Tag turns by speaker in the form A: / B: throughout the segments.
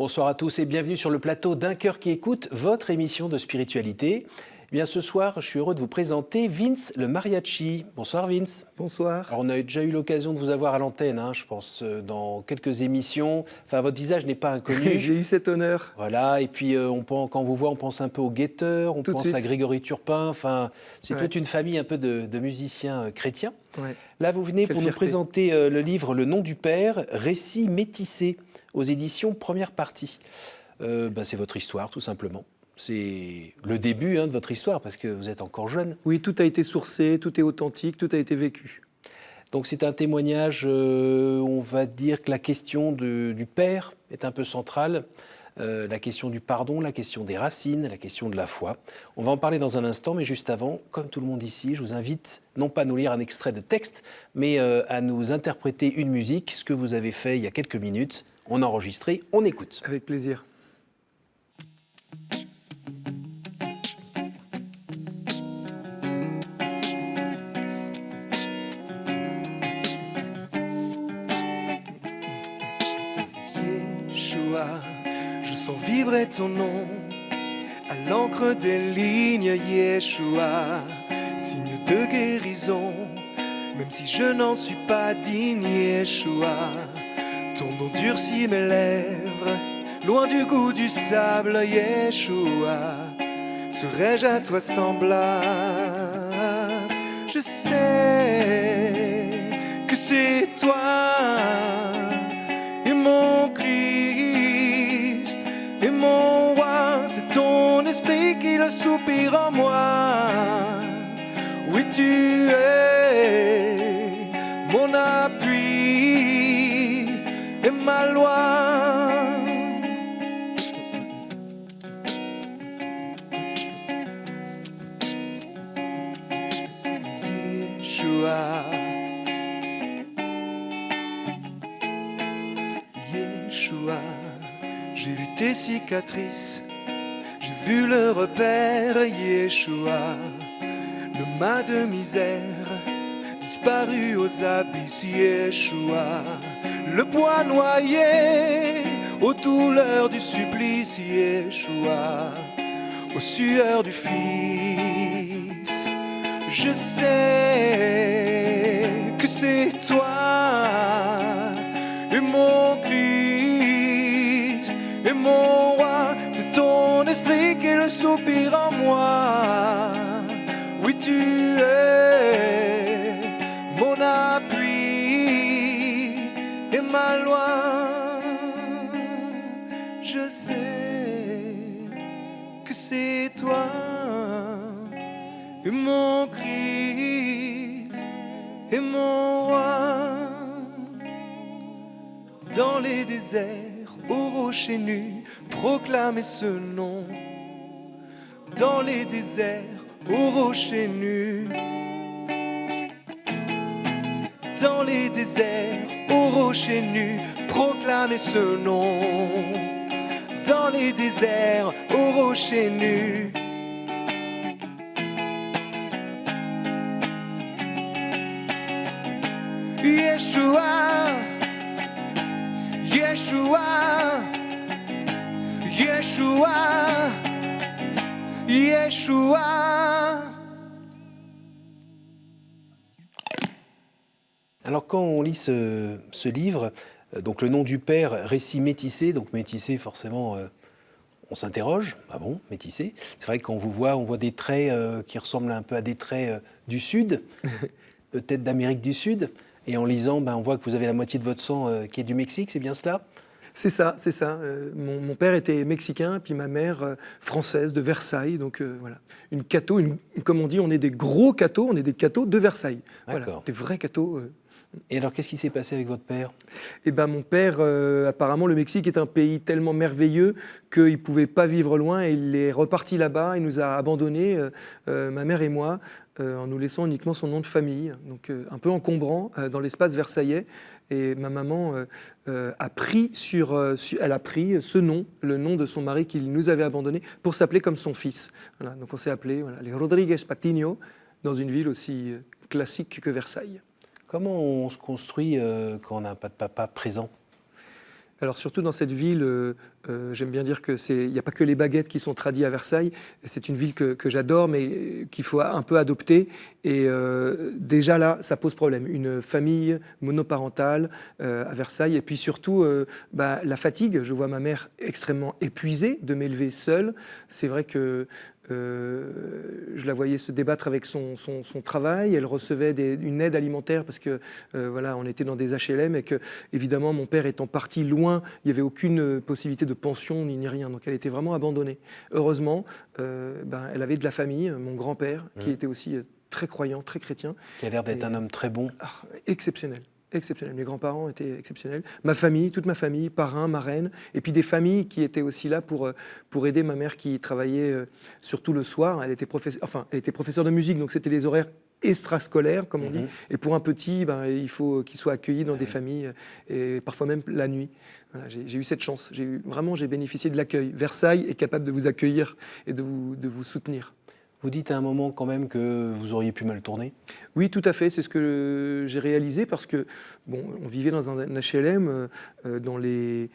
A: Bonsoir à tous et bienvenue sur le plateau d'Un cœur qui écoute, votre émission de spiritualité. Eh bien, ce soir, je suis heureux de vous présenter Vince le Mariachi. Bonsoir Vince.
B: Bonsoir.
A: Alors, on a déjà eu l'occasion de vous avoir à l'antenne, je pense, dans quelques émissions. Enfin, votre visage n'est pas inconnu.
B: J'ai eu cet honneur.
A: Voilà, et puis quand on vous voit, on pense un peu au Guetteur, on pense à Grégory Turpin. Enfin, c'est toute une famille un peu de musiciens chrétiens.
B: Ouais.
A: Là, vous venez pour nous présenter le livre Le nom du Père, récit métissé aux éditions Première Partie. C'est votre histoire, tout simplement. C'est le début de votre histoire, parce que vous êtes encore jeune.
B: Oui, tout a été sourcé, tout est authentique, tout a été vécu.
A: Donc c'est un témoignage, on va dire que la question du Père est un peu centrale, la question du pardon, la question des racines, la question de la foi. On va en parler dans un instant, mais juste avant, comme tout le monde ici, je vous invite non pas à nous lire un extrait de texte, mais à nous interpréter une musique, ce que vous avez fait il y a quelques minutes. On a enregistré, on écoute.
B: Avec plaisir. Je sens vibrer ton nom à l'encre des lignes, Yeshua, signe de guérison, même si je n'en suis pas digne, Yeshua. Ton nom durcit mes lèvres, loin du goût du sable, Yeshua. Serais-je à toi semblable? Je sais que c'est toi et mon Christ et mon roi. C'est ton esprit qui le soupire en moi. Oui, tu es mon appui et ma loi. Yeshua, Yeshua, j'ai vu tes cicatrices, j'ai vu le repère, Yeshua, le mât de misère disparu aux abysses, Yeshua, le poids noyé aux douleurs du supplice, Yeshua, aux sueurs du Fils. Je sais que c'est toi et mon Christ et mon roi. C'est ton esprit qui le soupire en moi. Oui, tu es mon appui et ma loi. Je sais que c'est toi et mon Christ et mon roi. Dans les déserts, aux rochers nus, proclamez ce nom. Dans les déserts, aux rochers nus. Dans les déserts, aux rochers nus, proclamez ce nom. Dans les déserts, aux rochers nus. Yeshua, Yeshua, Yeshua, Yeshua.
A: Alors quand on lit ce livre, donc le nom du Père, récit métissé, donc métissé forcément, on s'interroge, ah bon, métissé. C'est vrai que quand on vous voit, on voit des traits qui ressemblent un peu à des traits du Sud, peut-être d'Amérique du Sud. Et en lisant, on voit que vous avez la moitié de votre sang qui est du Mexique, c'est bien cela ?
B: C'est ça, c'est ça. Mon père était mexicain, puis ma mère française de Versailles. Donc voilà, une catho, comme on dit, on est des gros cathos, on est des cathos de Versailles. Voilà, des vrais cathos.
A: Et alors, qu'est-ce qui s'est passé avec votre père ?
B: Eh ben, mon père, apparemment, le Mexique est un pays tellement merveilleux qu'il ne pouvait pas vivre loin et il est reparti là-bas. Il nous a abandonnés, ma mère et moi, en nous laissant uniquement son nom de famille, donc un peu encombrant dans l'espace versaillais. Et ma maman a pris elle a pris ce nom, le nom de son mari qui nous avait abandonnés, pour s'appeler comme son fils. Voilà, donc on s'est appelé les Rodriguez Patiño, dans une ville aussi classique que Versailles.
A: Comment on se construit quand on n'a pas de papa présent ?
B: Alors surtout dans cette ville, j'aime bien dire il n'y a pas que les baguettes qui sont tradies à Versailles. C'est une ville que j'adore, mais qu'il faut un peu adopter. Et déjà là, ça pose problème. Une famille monoparentale à Versailles, et puis surtout la fatigue. Je vois ma mère extrêmement épuisée de m'élever seule. C'est vrai que je la voyais se débattre avec son travail. Elle recevait une aide alimentaire parce que voilà, on était dans des HLM et que évidemment mon père étant parti loin, il n'y avait aucune possibilité de pension ni rien. Donc elle était vraiment abandonnée. Heureusement, elle avait de la famille, mon grand-père qui était aussi très croyant, très chrétien.
A: Qui a l'air d'être un homme très bon.
B: Exceptionnel. Exceptionnel. Mes grands-parents étaient exceptionnels. Ma famille, toute ma famille, parrain, marraine, et puis des familles qui étaient aussi là pour aider ma mère qui travaillait surtout le soir. Elle était professeure de musique, donc c'était les horaires extrascolaires, comme on dit. Et pour un petit, il faut qu'il soit accueilli dans des familles, et parfois même la nuit. Voilà, j'ai eu cette chance. J'ai bénéficié de l'accueil. Versailles est capable de vous accueillir et de vous soutenir.
A: Vous dites à un moment quand même que vous auriez pu mal tourner ?
B: Oui, tout à fait. C'est ce que j'ai réalisé parce que on vivait dans un HLM dans les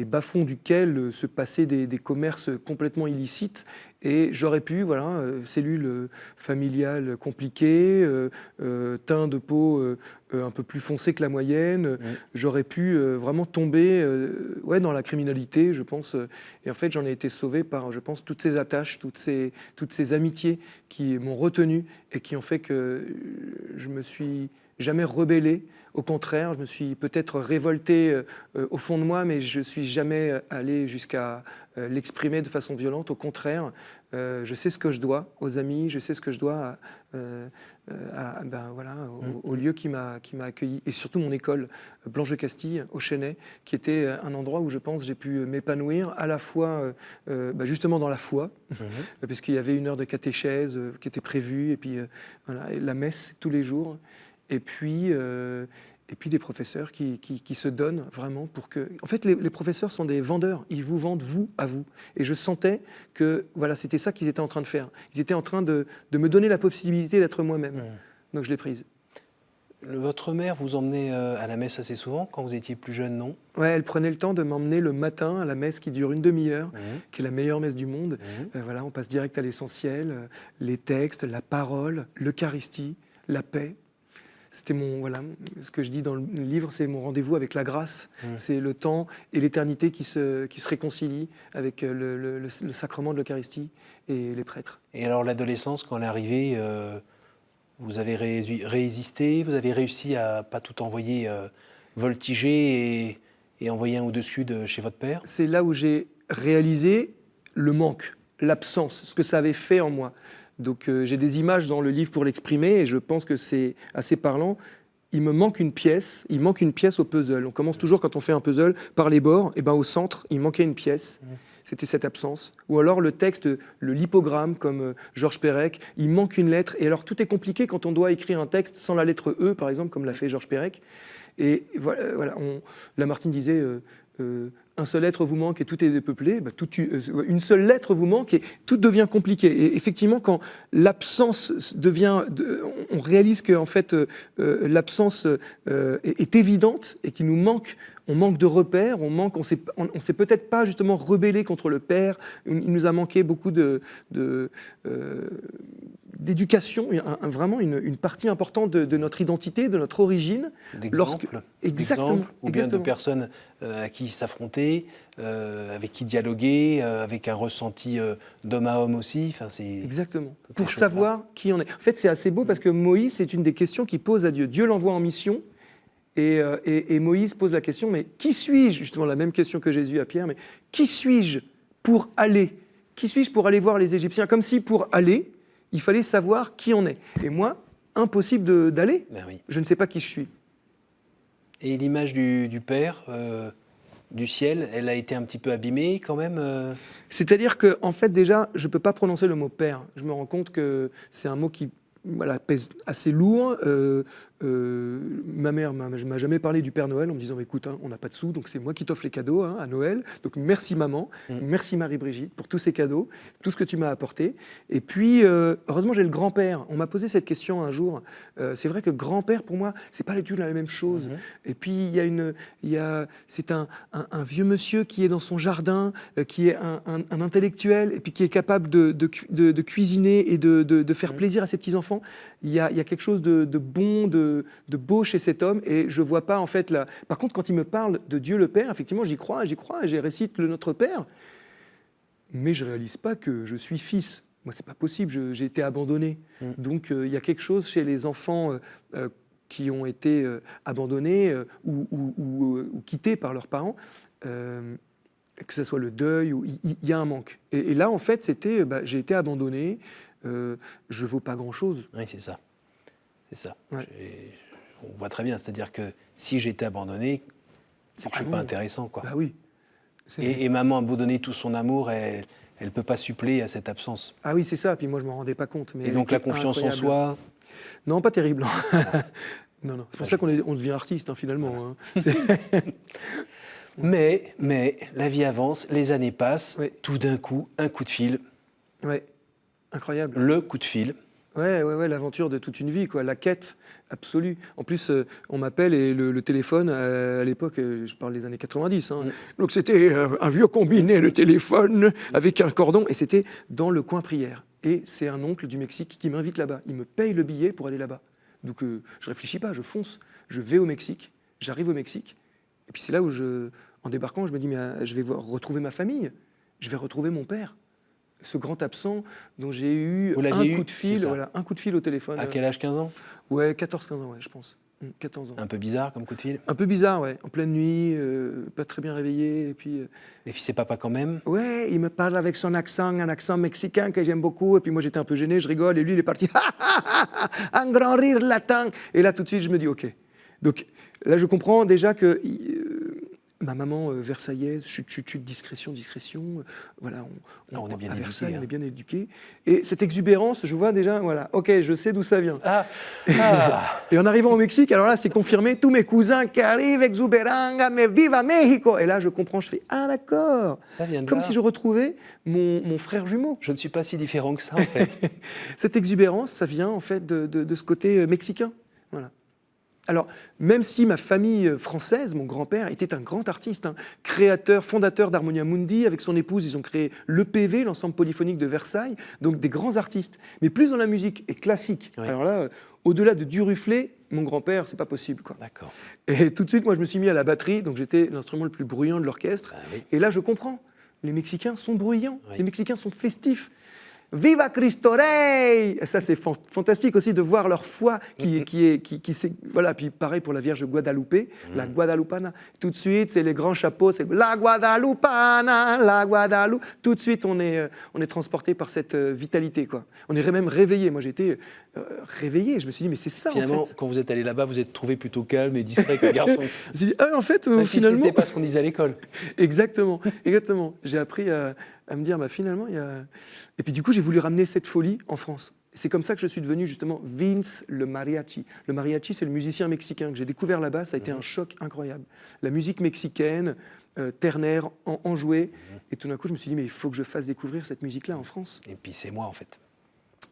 B: bas-fonds duquel se passaient des commerces complètement illicites. Et j'aurais pu, cellule familiale compliquée, teint de peau un peu plus foncé que la moyenne, j'aurais pu vraiment tomber dans la criminalité, je pense. Et en fait, j'en ai été sauvé par, je pense, toutes ces attaches, toutes ces amitiés qui m'ont retenu et qui ont fait que je me suis jamais rebellé. Au contraire, je me suis peut-être révolté au fond de moi, mais je ne suis jamais allé jusqu'à l'exprimer de façon violente. Au contraire, je sais ce que je dois aux amis, je sais ce que je dois au lieu qui m'a accueilli. Et surtout mon école, Blanche de Castille, au Chesnay, qui était un endroit où je pense j'ai pu m'épanouir à la fois justement dans la foi, puisqu'il y avait une heure de catéchèse qui était prévue, et puis et la messe tous les jours. Et puis des professeurs qui se donnent vraiment pour que... En fait, les professeurs sont des vendeurs. Ils vous vendent vous à vous. Et je sentais que c'était ça qu'ils étaient en train de faire. Ils étaient en train de me donner la possibilité d'être moi-même. Donc je l'ai prise.
A: Votre mère vous emmenait à la messe assez souvent quand vous étiez plus jeune, non ?
B: Ouais, elle prenait le temps de m'emmener le matin à la messe qui dure une demi-heure, qui est la meilleure messe du monde. On passe direct à l'essentiel, les textes, la parole, l'Eucharistie, la paix. C'était ce que je dis dans le livre, c'est mon rendez-vous avec la grâce. C'est le temps et l'éternité qui se réconcilient avec le sacrement de l'Eucharistie et les prêtres.
A: Et alors l'adolescence, quand elle est arrivée, vous avez résisté, vous avez réussi à pas tout envoyer voltiger et envoyer un au-dessus de chez votre père ?
B: C'est là où j'ai réalisé le manque, l'absence, ce que ça avait fait en moi. Donc j'ai des images dans le livre pour l'exprimer et je pense que c'est assez parlant. Il manque une pièce au puzzle. On commence toujours quand on fait un puzzle par les bords, et au centre, il manquait une pièce. C'était cette absence. Ou alors le texte, le lipogramme, comme Georges Perec, il manque une lettre. Et alors tout est compliqué quand on doit écrire un texte sans la lettre E, par exemple, comme l'a fait Georges Perec. Et Lamartine disait un seul être vous manque et tout est dépeuplé, une seule lettre vous manque et tout devient compliqué. Et effectivement, quand l'absence devient... on réalise que en fait, l'absence est évidente et qu'il nous manque, on manque de repères, on s'est peut-être pas justement rebellé contre le Père, il nous a manqué beaucoup d'éducation, vraiment une partie importante de notre identité, de notre origine.
A: D'exemples, ou bien de personnes à qui s'affronter, avec qui dialoguer, avec un ressenti d'homme à homme aussi.
B: Exactement, pour savoir qui on est. En fait, c'est assez beau parce que Moïse, c'est une des questions qu'il pose à Dieu. Dieu l'envoie en mission et Moïse pose la question, mais qui suis-je ? Justement, la même question que Jésus à Pierre, mais qui suis-je pour aller ? Qui suis-je pour aller voir les Égyptiens ? Comme si pour aller, il fallait savoir qui on est. Et moi, impossible d'aller. Je ne sais pas qui je suis.
A: Et l'image du Père, du ciel, elle a été un petit peu abîmée quand même
B: C'est-à-dire qu'en fait, déjà, je ne peux pas prononcer le mot Père. Je me rends compte que c'est un mot qui voilà, pèse assez lourd. Ma mère m'a jamais parlé du Père Noël en me disant écoute, hein, on n'a pas de sous, donc c'est moi qui t'offre les cadeaux hein, à Noël. Donc merci maman, merci Marie-Brigitte pour tous ces cadeaux, tout ce que tu m'as apporté. Et puis heureusement j'ai le grand-père. On m'a posé cette question un jour. C'est vrai que grand-père pour moi c'est pas du tout la même chose. Et puis c'est un vieux monsieur qui est dans son jardin, qui est un intellectuel et puis qui est capable de cuisiner et de faire plaisir à ses petits enfants. Il y a quelque chose de bon, de beau chez cet homme et je vois pas en fait là. Par contre, quand il me parle de Dieu le Père, effectivement, j'y crois, et j'ai récite le Notre Père, mais je réalise pas que je suis fils. Moi, c'est pas possible. J'ai été abandonné. Donc, il y a quelque chose chez les enfants qui ont été abandonnés ou quittés par leurs parents. Que ce soit le deuil, il y a un manque. Et là, en fait, c'était, j'ai été abandonné. Je vaux pas grand-chose.
A: Oui, c'est ça. C'est ça.
B: Ouais.
A: On voit très bien. C'est-à-dire que si j'étais abandonné, c'est que je suis pas intéressant, quoi.
B: Bah oui.
A: Et maman a beau donner tout son amour, elle peut pas suppléer à cette absence.
B: Ah oui, c'est ça. Puis moi, je m'en rendais pas compte. Mais
A: et donc la confiance en soi.
B: Non, pas terrible. non. C'est pour ça qu'on devient artiste, hein, finalement.
A: Voilà. Hein. Mais la vie avance, les années passent.
B: Ouais.
A: Tout d'un coup, un coup de fil.
B: Ouais. Incroyable.
A: Le coup de fil.
B: Ouais, l'aventure de toute une vie, quoi, la quête absolue. En plus, on m'appelle et le téléphone, à l'époque, je parle des années 90, hein, donc c'était un vieux combiné, le téléphone, avec un cordon, et c'était dans le coin prière. Et c'est un oncle du Mexique qui m'invite là-bas. Il me paye le billet pour aller là-bas. Donc je réfléchis pas, je fonce. Je vais au Mexique, j'arrive au Mexique, et puis c'est là où, en débarquant, je me dis, mais je vais retrouver ma famille, je vais retrouver mon père. Ce grand absent dont j'ai eu un coup de fil au téléphone.
A: À quel âge, 15 ans?
B: Ouais, 14-15 ans, ouais, je pense. 14 ans.
A: Un peu bizarre comme coup de fil?
B: Un peu bizarre, ouais. En pleine nuit, pas très bien réveillé. Et puis
A: c'est papa quand même?
B: Ouais, il me parle avec son accent, un accent mexicain que j'aime beaucoup. Et puis moi, j'étais un peu gêné, je rigole. Et lui, il est parti, un grand rire latin. Et là, tout de suite, je me dis, OK. Donc là, je comprends déjà que... ma maman versaillaise, chut, discrétion. Voilà,
A: on est bien
B: à
A: éduqué,
B: Versailles,
A: hein.
B: on est bien éduqué. Et cette exubérance, je vois déjà, voilà, OK, je sais d'où ça vient. Et en arrivant au Mexique, alors là, c'est confirmé, tous mes cousins qui arrivent, exubéranga, mais viva Mexico. Et là, je comprends, je fais, ah d'accord.
A: Ça vient de
B: Comme
A: là.
B: si je retrouvais mon frère jumeau.
A: Je ne suis pas si différent que ça, en fait.
B: Cette exubérance, ça vient en fait de ce côté mexicain. Voilà. Alors, même si ma famille française, mon grand-père, était un grand artiste, hein, créateur, fondateur d'Harmonia Mundi, avec son épouse, ils ont créé l'EPV, l'ensemble polyphonique de Versailles, donc des grands artistes, mais plus dans la musique et classique. Oui. Alors là, au-delà de Duruflé, mon grand-père, c'est pas possible, quoi.
A: D'accord.
B: Et tout de suite, moi, je me suis mis à la batterie, donc j'étais l'instrument le plus bruyant de l'orchestre.
A: Oui.
B: Et là, je comprends. Les Mexicains sont bruyants,
A: oui.
B: Les Mexicains sont festifs. Viva Cristo Rey! Ça, c'est fantastique aussi de voir leur foi voilà. Puis pareil pour la Vierge Guadalupe, la Guadalupana. Tout de suite, c'est les grands chapeaux, c'est la Guadalupana, la Guadalupe. Tout de suite, on est transporté par cette vitalité, quoi. On est même réveillé. Moi, j'étais réveillé. Je me suis dit, mais c'est ça,
A: finalement,
B: en fait.
A: Quand vous êtes allé là-bas, vous êtes trouvé plutôt calme et discret comme garçon.
B: Je me suis dit, en fait, finalement...
A: C'était pas ce qu'on disait à l'école.
B: Exactement. J'ai appris à me dire, finalement, il y a... Et puis du coup, j'ai voulu ramener cette folie en France. C'est comme ça que je suis devenu justement Vince le mariachi. Le mariachi, c'est le musicien mexicain que j'ai découvert là-bas. Ça a été un choc incroyable. La musique mexicaine, ternaire, enjouée. Et tout d'un coup, je me suis dit, mais il faut que je fasse découvrir cette musique-là en France.
A: Et puis c'est moi, en fait.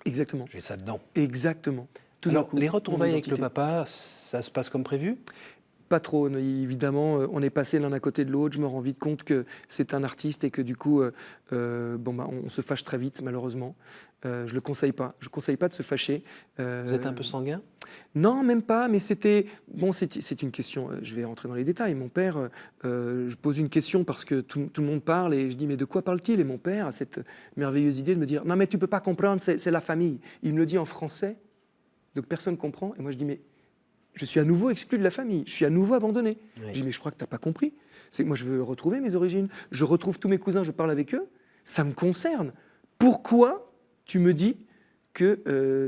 B: Exactement.
A: J'ai ça dedans.
B: Exactement.
A: Alors, les retrouvailles avec le papa, ça se passe comme prévu ?
B: Pas trop, évidemment, on est passé l'un à côté de l'autre, je me rends vite compte que c'est un artiste et que du coup, on se fâche très vite, malheureusement. Je ne le conseille pas, je ne conseille pas de se fâcher.
A: Vous êtes un peu sanguin ?
B: Non, même pas, mais c'est une question, je vais rentrer dans les détails. Mon père, je pose une question parce que tout le monde parle et je dis, mais de quoi parle-t-il ? Et mon père a cette merveilleuse idée de me dire, non mais tu ne peux pas comprendre, c'est la famille. Il me le dit en français, donc personne ne comprend, et moi je dis, mais... Je suis à nouveau exclu de la famille, je suis à nouveau abandonné. Oui. Je dis, mais je crois que tu n'as pas compris. Moi, je veux retrouver mes origines. Je retrouve tous mes cousins, je parle avec eux. Ça me concerne. Pourquoi tu me dis que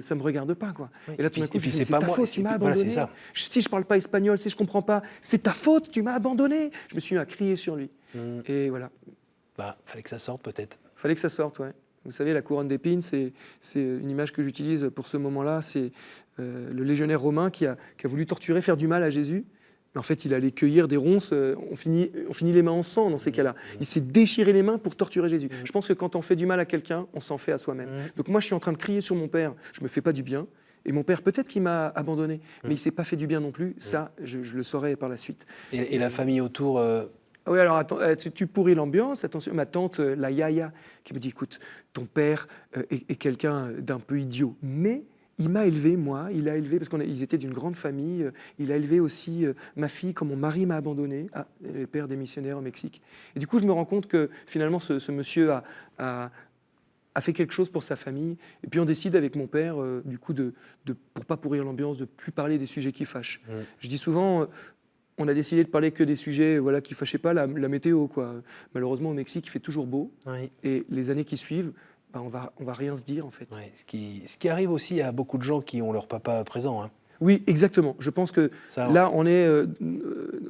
B: ça ne me regarde pas, quoi. Oui. Et là, tout d'un coup, je dis, c'est ta faute, tu m'as abandonné. Voilà, si je ne parle pas espagnol, si je ne comprends pas, c'est ta faute, tu m'as abandonné. Je me suis mis à crier sur lui. Et voilà.
A: Fallait que ça sorte, peut-être.
B: Fallait que ça sorte, ouais. Vous savez, la couronne d'épines, c'est une image que j'utilise pour ce moment-là. C'est le légionnaire romain qui a voulu torturer, faire du mal à Jésus. Mais en fait, il allait cueillir des ronces. On finit les mains en sang dans ces cas-là. Il s'est déchiré les mains pour torturer Jésus. Je pense que quand on fait du mal à quelqu'un, on s'en fait à soi-même. Donc moi, je suis en train de crier sur mon père. Je me fais pas du bien. Et mon père, peut-être qu'il m'a abandonné, mais il ne s'est pas fait du bien non plus. Ça, je le saurai par la suite.
A: Et la famille autour
B: Oui, alors attends, tu pourris l'ambiance. Attention, ma tante, la Yaya, qui me dit, écoute, ton père est quelqu'un d'un peu idiot, mais il m'a élevé, moi, il a élevé, parce qu'ils étaient d'une grande famille, il a élevé aussi ma fille quand mon mari m'a abandonné, le père des missionnaires au Mexique. Et du coup, je me rends compte que finalement, ce monsieur a fait quelque chose pour sa famille. Et puis on décide avec mon père, du coup, pour pas pourrir l'ambiance, de plus parler des sujets qui fâchent. Je dis souvent, on a décidé de parler que des sujets qui fâchaient pas, la météo, quoi. Malheureusement, au Mexique, il fait toujours beau.
A: Oui.
B: Et les années qui suivent, on va rien se dire, en fait.
A: Ouais, ce qui arrive aussi à beaucoup de gens qui ont leur papa présent. Hein.
B: Oui, exactement. Je pense que
A: Ça,
B: là, on est,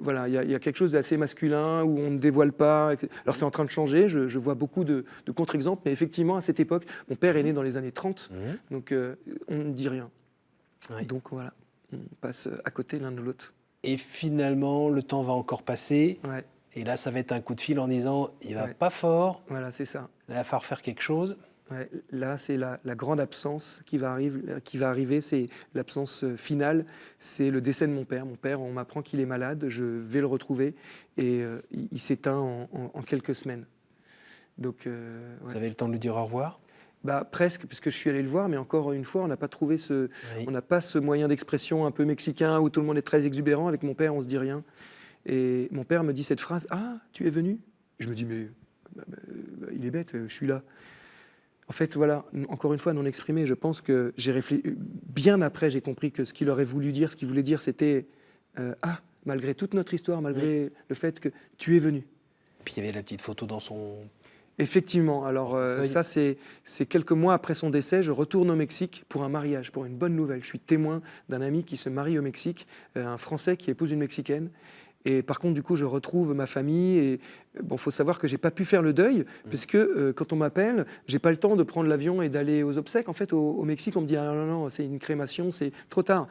B: voilà, il y a quelque chose d'assez masculin où on ne dévoile pas. Alors c'est en train de changer. Je vois beaucoup de contre-exemples, mais effectivement, à cette époque, mon père est né dans les années 30, donc on ne dit rien.
A: Ouais.
B: Donc voilà, on passe à côté l'un de l'autre.
A: Et finalement, le temps va encore passer.
B: Ouais.
A: Et là, ça va être un coup de fil en disant, il va
B: Ouais.
A: pas fort.
B: Voilà, c'est ça.
A: Là, il va falloir faire quelque chose.
B: Ouais, là, c'est la grande absence qui va arriver, c'est l'absence finale, c'est le décès de mon père. Mon père, on m'apprend qu'il est malade, je vais le retrouver et il s'éteint en quelques semaines. Donc,
A: Vous avez le temps de lui dire au revoir?
B: Presque, puisque je suis allé le voir, mais encore une fois, on n'a pas trouvé
A: Oui.
B: on n'a pas ce moyen d'expression un peu mexicain où tout le monde est très exubérant. Avec mon père, on se dit rien. Et mon père me dit cette phrase: Ah, tu es venu? Je me dis, mais il est bête, je suis là. En fait, voilà, encore une fois, non exprimé. Je pense que j'ai réfléchi. Bien après, j'ai compris que ce qu'il aurait voulu dire, ce qu'il voulait dire, c'était malgré toute notre histoire, malgré le fait que tu es venu.
A: Puis il y avait la petite photo dans son...
B: Effectivement. Alors, ça, c'est quelques mois après son décès. Je retourne au Mexique pour un mariage, pour une bonne nouvelle. Je suis témoin d'un ami qui se marie au Mexique, un Français qui épouse une Mexicaine. Et par contre, du coup, je retrouve ma famille. Et bon, faut savoir que j'ai pas pu faire le deuil, puisque quand on m'appelle, j'ai pas le temps de prendre l'avion et d'aller aux obsèques. En fait, au Mexique, on me dit ah non, c'est une crémation, c'est trop tard.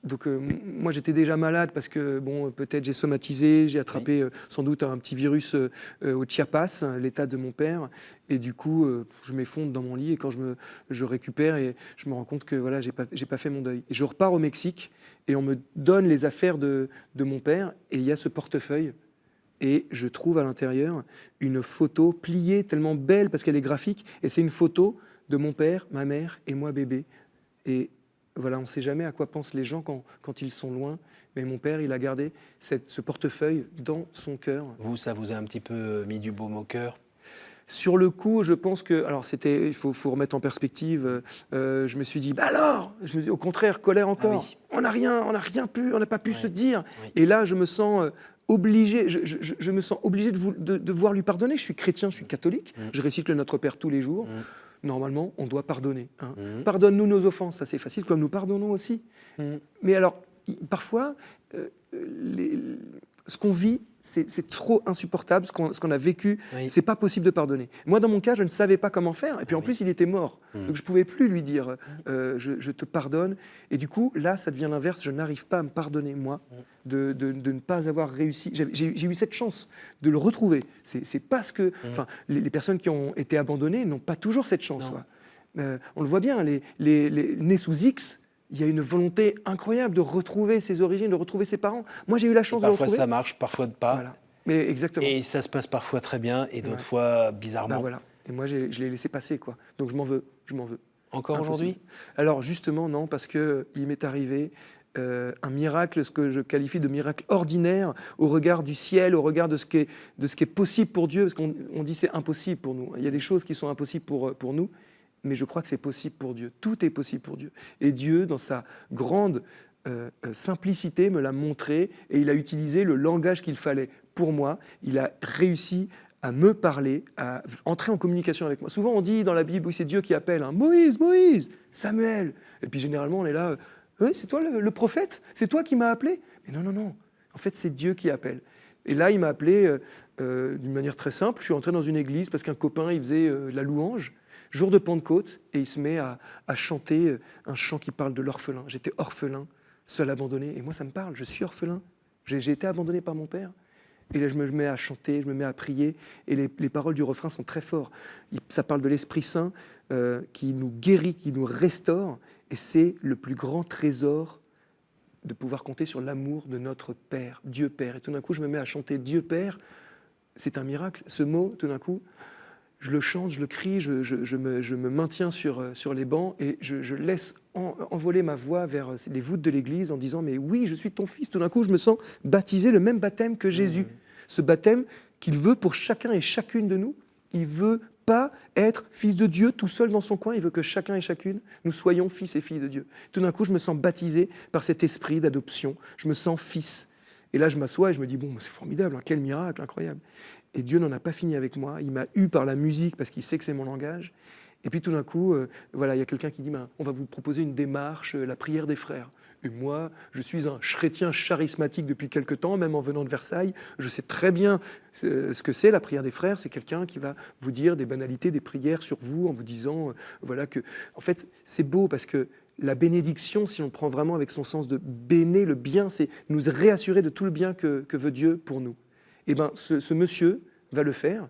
B: Donc moi, j'étais déjà malade parce que bon, peut-être j'ai somatisé, j'ai attrapé sans doute un petit virus au Chiapas, l'état de mon père. Et du coup, je m'effondre dans mon lit et quand je récupère et je me rends compte que voilà, j'ai pas fait mon deuil. Et je repars au Mexique et on me donne les affaires de mon père et il y a ce portefeuille. Et je trouve à l'intérieur une photo pliée tellement belle parce qu'elle est graphique. Et c'est une photo de mon père, ma mère et moi bébé. Et voilà, on ne sait jamais à quoi pensent les gens quand ils sont loin. Mais mon père, il a gardé ce portefeuille dans son cœur.
A: Vous, ça vous a un petit peu mis du baume au cœur?
B: Sur le coup, je pense que... Alors, il faut remettre en perspective. Je me suis dit, alors au contraire, colère encore.
A: Ah oui.
B: On n'a pas pu se dire.
A: Oui.
B: Et là, je me sens obligé, je me sens obligé de devoir lui pardonner. Je suis chrétien, je suis catholique. Je récite le Notre Père tous les jours. Normalement, on doit pardonner. Hein. Pardonne-nous nos offenses, ça c'est facile, comme nous pardonnons aussi. Mais alors, parfois, ce qu'on vit, c'est trop insupportable, ce qu'on a vécu, c'est pas possible de pardonner. Moi, dans mon cas, je ne savais pas comment faire, et puis en plus, il était mort. Donc je pouvais plus lui dire je te pardonne. Et du coup, là, ça devient l'inverse, je n'arrive pas à me pardonner, moi, de ne pas avoir réussi. J'ai eu cette chance de le retrouver. C'est parce que les personnes qui ont été abandonnées n'ont pas toujours cette chance. On le voit bien, les nés sous X, il y a une volonté incroyable de retrouver ses origines, de retrouver ses parents. Moi, j'ai eu la chance de le retrouver.
A: Parfois ça marche, parfois pas.
B: Voilà. Mais exactement.
A: Et ça se passe parfois très bien et d'autres fois bizarrement.
B: Voilà. Et moi, je l'ai laissé passer, quoi. Donc je m'en veux.
A: Encore aujourd'hui?
B: Alors justement, non, parce qu'il m'est arrivé un miracle, ce que je qualifie de miracle ordinaire au regard du ciel, au regard de ce qui est possible pour Dieu, parce qu'on dit c'est impossible pour nous. Il y a des choses qui sont impossibles pour nous, mais je crois que c'est possible pour Dieu. Tout est possible pour Dieu. Et Dieu, dans sa grande simplicité, me l'a montré et il a utilisé le langage qu'il fallait pour moi. Il a réussi à me parler, à entrer en communication avec moi. Souvent, on dit dans la Bible, oui, c'est Dieu qui appelle. Hein, Moïse, Samuel. Et puis généralement, on est là, oui, c'est toi le prophète? C'est toi qui m'as appelé? Mais non. En fait, c'est Dieu qui appelle. Et là, il m'a appelé d'une manière très simple. Je suis entré dans une église parce qu'un copain, il faisait la louange. Jour de Pentecôte, et il se met à chanter un chant qui parle de l'orphelin. J'étais orphelin, seul abandonné, et moi ça me parle, je suis orphelin. J'ai été abandonné par mon père. Et là, je me mets à chanter, je me mets à prier, et les paroles du refrain sont très fortes. Ça parle de l'Esprit Saint qui nous guérit, qui nous restaure, et c'est le plus grand trésor de pouvoir compter sur l'amour de notre Père, Dieu Père. Et tout d'un coup, je me mets à chanter Dieu Père. C'est un miracle. Ce mot, tout d'un coup, je le chante, je le crie, je me maintiens sur les bancs et je laisse envoler ma voix vers les voûtes de l'église en disant « Mais oui, je suis ton fils ». Tout d'un coup, je me sens baptisé le même baptême que Jésus. Ce baptême qu'il veut pour chacun et chacune de nous. Il veut pas être fils de Dieu tout seul dans son coin. Il veut que chacun et chacune, nous soyons fils et filles de Dieu. Tout d'un coup, je me sens baptisé par cet esprit d'adoption. Je me sens fils. Et là, je m'assois et je me dis « Bon, c'est formidable, hein, quel miracle, incroyable ». Et Dieu n'en a pas fini avec moi. Il m'a eu par la musique parce qu'il sait que c'est mon langage. Et puis tout d'un coup, voilà, il y a quelqu'un qui dit on va vous proposer une démarche, la prière des frères. Et moi, je suis un chrétien charismatique depuis quelque temps, même en venant de Versailles. Je sais très bien ce que c'est la prière des frères. C'est quelqu'un qui va vous dire des banalités, des prières sur vous, en vous disant, voilà que, en fait, c'est beau parce que la bénédiction, si on prend vraiment avec son sens de béné, le bien, c'est nous réassurer de tout le bien que veut Dieu pour nous. Eh bien, ce monsieur va le faire,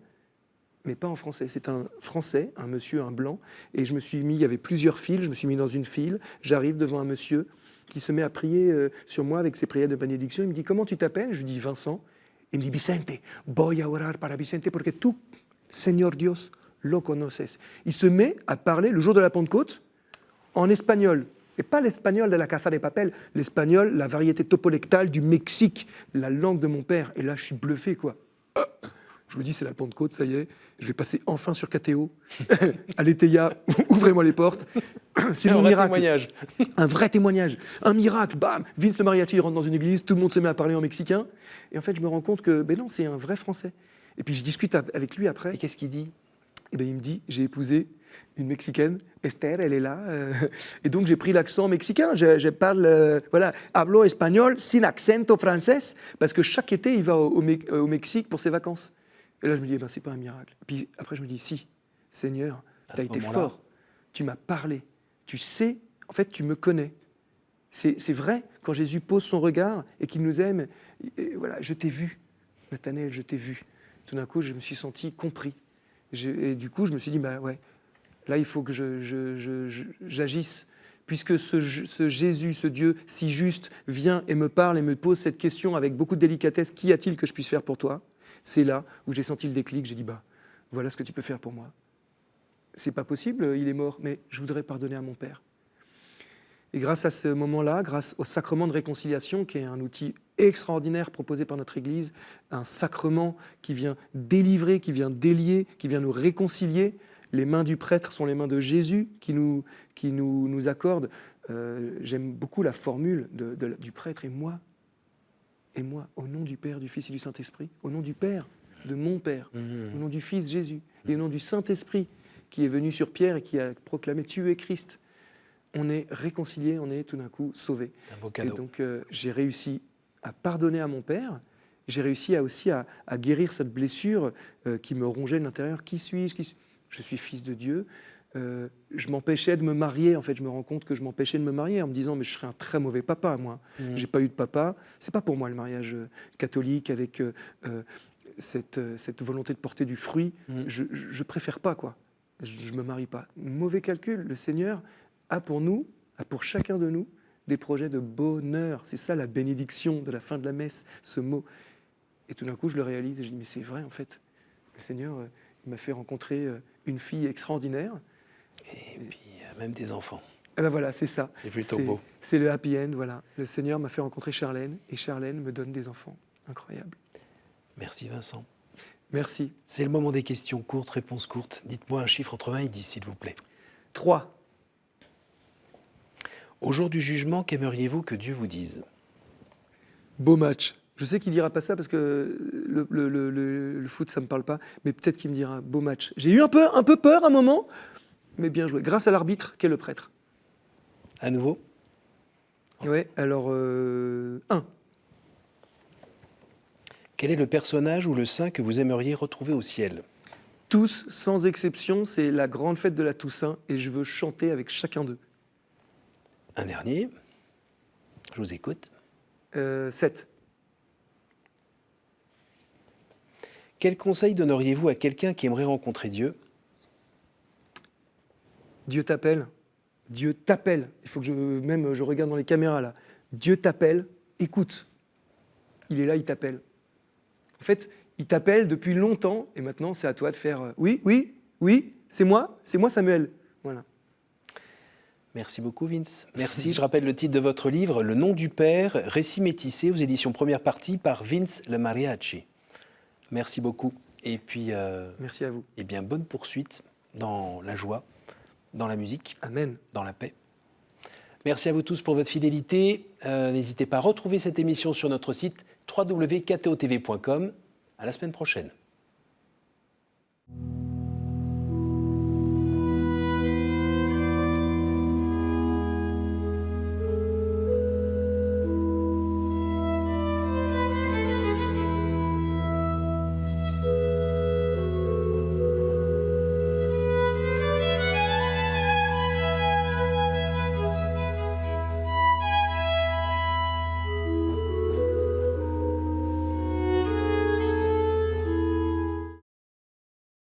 B: mais pas en français. C'est un Français, un monsieur, un blanc, et je me suis mis, il y avait plusieurs files, je me suis mis dans une file, j'arrive devant un monsieur qui se met à prier sur moi avec ses prières de bénédiction. Il me dit « Comment tu t'appelles ?» Je lui dis « Vincent ». Il me dit « Vicente, voy a orar para Vicente porque tú, Señor Dios, lo conoces ». Il se met à parler le jour de la Pentecôte en espagnol. Et pas l'espagnol de la Casa de Papel, l'espagnol, la variété topolectale du Mexique, la langue de mon père. Et là, je suis bluffé, quoi. Je me dis, c'est la Pentecôte, ça y est, je vais passer enfin sur KTO. Aletheia, ouvrez-moi les portes. C'est
A: un
B: mon
A: vrai
B: miracle.
A: témoignage.
B: Un vrai témoignage. Un miracle, bam. Vince le mariachi rentre dans une église, tout le monde se met à parler en mexicain. Et en fait, je me rends compte que, ben non, c'est un vrai Français. Et puis, je discute avec lui après.
A: Et qu'est-ce qu'il dit ?
B: Et ben, il me dit, j'ai épousé une Mexicaine, Esther, elle est là. Et donc, j'ai pris l'accent mexicain. Je parle, voilà, hablo espagnol sin accento français, parce que chaque été, il va au Mexique pour ses vacances. Et là, je me dis, eh ben, c'est pas un miracle. Et puis après, je me dis, si, Seigneur, tu as été fort. Tu m'as parlé. Tu sais, en fait, tu me connais. C'est vrai, quand Jésus pose son regard et qu'il nous aime, et voilà, je t'ai vu, Nathanaël, je t'ai vu. Tout d'un coup, je me suis senti compris. Et du coup, je me suis dit, bah ouais, là, il faut que j'agisse. Puisque ce Jésus, ce Dieu si juste, vient et me parle et me pose cette question avec beaucoup de délicatesse, qu'y a-t-il que je puisse faire pour toi ? C'est là où j'ai senti le déclic, j'ai dit, bah, voilà ce que tu peux faire pour moi. C'est pas possible, il est mort, mais je voudrais pardonner à mon père. Et grâce à ce moment-là, grâce au sacrement de réconciliation, qui est un outil extraordinaire proposé par notre Église, un sacrement qui vient délivrer, qui vient délier, qui vient nous réconcilier. Les mains du prêtre sont les mains de Jésus qui nous accorde. J'aime beaucoup la formule du prêtre, et moi, au nom du Père, du Fils et du Saint-Esprit, au nom du Père, de mon Père, au nom du Fils Jésus, et au nom du Saint-Esprit qui est venu sur Pierre et qui a proclamé « Tu es Christ », on est réconciliés, on est tout d'un coup sauvés.
A: Un beau cadeau.
B: Et donc j'ai réussi à pardonner à mon Père, j'ai réussi aussi à guérir cette blessure qui me rongeait de l'intérieur. Qui suis-je ? Je suis fils de Dieu. Je m'empêchais de me marier, en fait, je me rends compte que je m'empêchais de me marier en me disant mais je serais un très mauvais papa, moi. J'ai pas eu de papa. C'est pas pour moi le mariage catholique avec cette volonté de porter du fruit. Je préfère pas, quoi. Je me marie pas. Mauvais calcul. Le Seigneur a pour nous, a pour chacun de nous, des projets de bonheur. C'est ça la bénédiction de la fin de la messe, ce mot. Et tout d'un coup, je le réalise et je dis mais c'est vrai, en fait. Le Seigneur, il m'a fait rencontrer une fille extraordinaire.
A: Et puis, même des enfants.
B: Et ben voilà, c'est ça.
A: C'est plutôt beau.
B: C'est le happy end, voilà. Le Seigneur m'a fait rencontrer Charlène, et Charlène me donne des enfants. Incroyable.
A: Merci Vincent.
B: Merci.
A: C'est le moment des questions courtes, réponses courtes. Dites-moi un chiffre entre 1 et 10, s'il vous plaît.
B: 3.
A: Au jour du jugement, qu'aimeriez-vous que Dieu vous dise ?
B: Beau match. Je sais qu'il ne dira pas ça parce que le foot, ça ne me parle pas, mais peut-être qu'il me dira beau match. J'ai eu un peu peur à un moment, mais bien joué. Grâce à l'arbitre, qui est le prêtre.
A: À nouveau ?
B: Ouais, alors 1.
A: Quel est le personnage ou le saint que vous aimeriez retrouver au ciel ?
B: Tous, sans exception, c'est la grande fête de la Toussaint et je veux chanter avec chacun d'eux.
A: Un dernier. Je vous écoute.
B: 7.
A: Quel conseil donneriez-vous à quelqu'un qui aimerait rencontrer Dieu?
B: Dieu t'appelle. Dieu t'appelle. Il faut que je regarde dans les caméras là. Dieu t'appelle. Écoute. Il est là, il t'appelle. En fait, il t'appelle depuis longtemps et maintenant c'est à toi de faire oui, oui, oui, c'est moi Samuel. Voilà.
A: Merci beaucoup Vince. Merci. Je rappelle le titre de votre livre, Le nom du Père, récit métissé aux éditions première partie par Vince Le Mariachi. Merci beaucoup. Et puis,
B: merci à vous.
A: Eh bien, bonne poursuite dans la joie, dans la musique,
B: amen,
A: dans la paix. Merci à vous tous pour votre fidélité. N'hésitez pas à retrouver cette émission sur notre site www.ktotv.com. À la semaine prochaine.